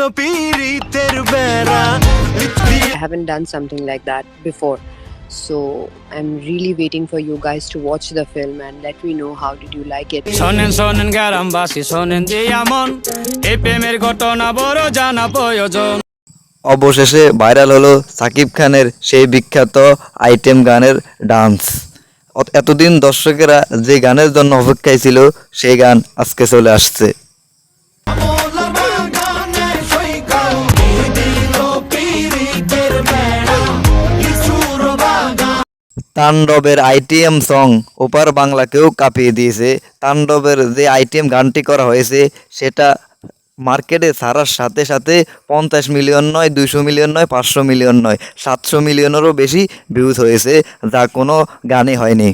I haven't done something like that before. So I'm really waiting for you guys to watch the film and let me know how did you like it. শোনেন শোনেন গ্রামবাসী শোনেন দিয়া মন এই প্রেমের ঘটনা বড় জানা প্রয়োজন। অবশেষে ভাইরাল হলো সাকিব খানের সেই বিখ্যাত আইটেম গানের ডান্স। এতদিন দর্শকেরা যে গানের জন্য অপেক্ষায় ছিল সেই গান আজকে চলে আসছে। তাণ্ডবের আইটিএম সং ওপার বাংলাকেও কাঁপিয়ে দিয়েছে। তাণ্ডবের যে আইটিএম গানটি করা হয়েছে সেটা মার্কেটে ছাড়ার সাথে সাথে 50 মিলিয়ন নয়, 200 মিলিয়ন নয়, 500 মিলিয়ন নয়, 700 মিলিয়নেরও বেশি ভিউজ হয়েছে, যা কোনো গানই হয়নি।